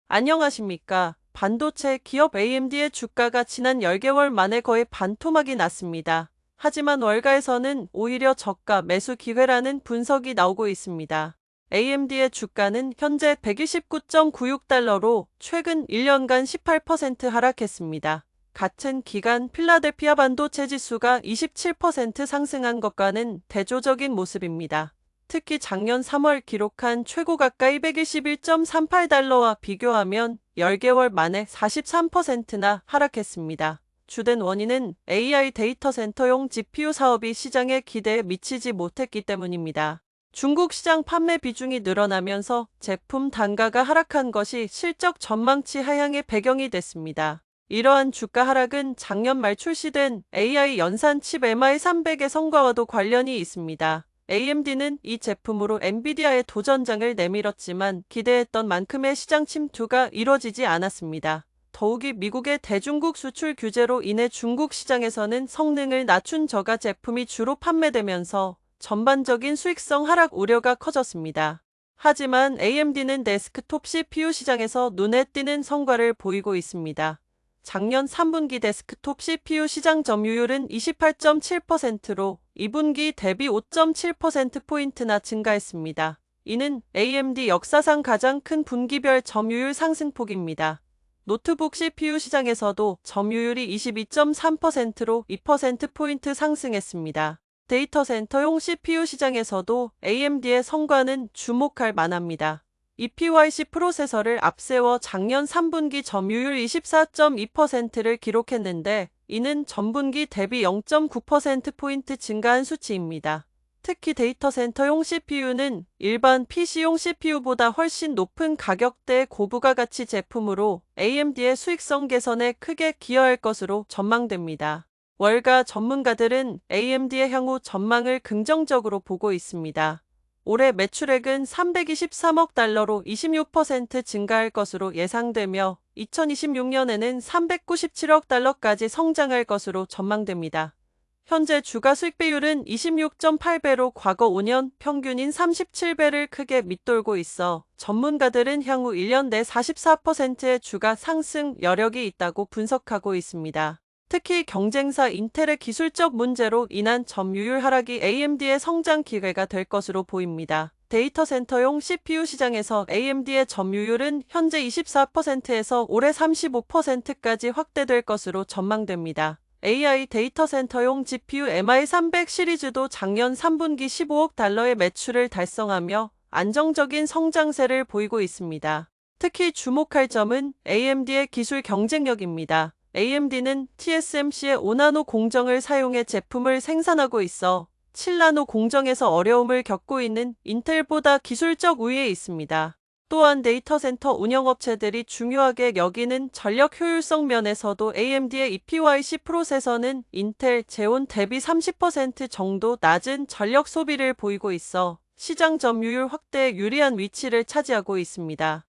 안녕하십니까. 반도체 기업 AMD의 주가가 지난 10개월 만에 거의 반토막이 났습니다. 하지만 월가에서는 오히려 저가 매수 기회라는 분석이 나오고 있습니다. AMD의 주가는 현재 129.96달러로 최근 1년간 18% 하락했습니다. 같은 기간 필라델피아 반도체 지수가 27% 상승한 것과는 대조적인 모습입니다. 특히 작년 3월 기록한 최고 가까이 121.38달러와 비교하면 10개월 만에 43%나 하락했습니다. 주된 원인은 AI 데이터 센터용 GPU 사업이 시장의 기대에 미치지 못했기 때문입니다. 중국 시장 판매 비중이 늘어나면서 제품 단가가 하락한 것이 실적 전망치 하향의 배경이 됐습니다. 이러한 주가 하락은 작년 말 출시된 AI 연산 칩 MI300의 성과와도 관련이 있습니다. AMD는 이 제품으로 엔비디아의 도전장을 내밀었지만 기대했던 만큼의 시장 침투가 이뤄지지 않았습니다. 더욱이 미국의 대중국 수출 규제로 인해 중국 시장에서는 성능을 낮춘 저가 제품이 주로 판매되면서 전반적인 수익성 하락 우려가 커졌습니다. 하지만 AMD는 데스크톱 CPU 시장에서 눈에 띄는 성과를 보이고 있습니다. 작년 3분기 데스크톱 CPU 시장 점유율은 28.7%로 2분기 대비 5.7%포인트나 증가했습니다. 이는 AMD 역사상 가장 큰 분기별 점유율 상승폭입니다. 노트북 CPU 시장에서도 점유율이 22.3%로 2%포인트 상승했습니다. 데이터 센터용 CPU 시장에서도 AMD의 성과는 주목할 만합니다. EPYC 프로세서를 앞세워 작년 3분기 점유율 24.2%를 기록했는데 이는 전분기 대비 0.9%포인트 증가한 수치입니다. 특히 데이터 센터용 CPU는 일반 PC용 CPU보다 훨씬 높은 가격대의 고부가 가치 제품으로 AMD의 수익성 개선에 크게 기여할 것으로 전망됩니다. 월가 전문가들은 AMD의 향후 전망을 긍정적으로 보고 있습니다. 올해 매출액은 323억 달러로 26% 증가할 것으로 예상되며 2026년에는 397억 달러까지 성장할 것으로 전망됩니다. 현재 주가 수익 비율은 26.8배로 과거 5년 평균인 37배를 크게 밑돌고 있어 전문가들은 향후 1년 내 44%의 주가 상승 여력이 있다고 분석하고 있습니다. 특히 경쟁사 인텔의 기술적 문제로 인한 점유율 하락이 AMD의 성장 기회가 될 것으로 보입니다. 데이터 센터용 CPU 시장에서 AMD의 점유율은 현재 24%에서 올해 35%까지 확대될 것으로 전망됩니다. AI 데이터 센터용 GPU MI300 시리즈도 작년 3분기 15억 달러의 매출을 달성하며 안정적인 성장세를 보이고 있습니다. 특히 주목할 점은 AMD의 기술 경쟁력입니다. AMD는 TSMC의 5나노 공정을 사용해 제품을 생산하고 있어 7나노 공정에서 어려움을 겪고 있는 인텔보다 기술적 우위에 있습니다. 또한 데이터 센터 운영업체들이 중요하게 여기는 전력 효율성 면에서도 AMD의 EPYC 프로세서는 인텔 제온 대비 30% 정도 낮은 전력 소비를 보이고 있어 시장 점유율 확대에 유리한 위치를 차지하고 있습니다.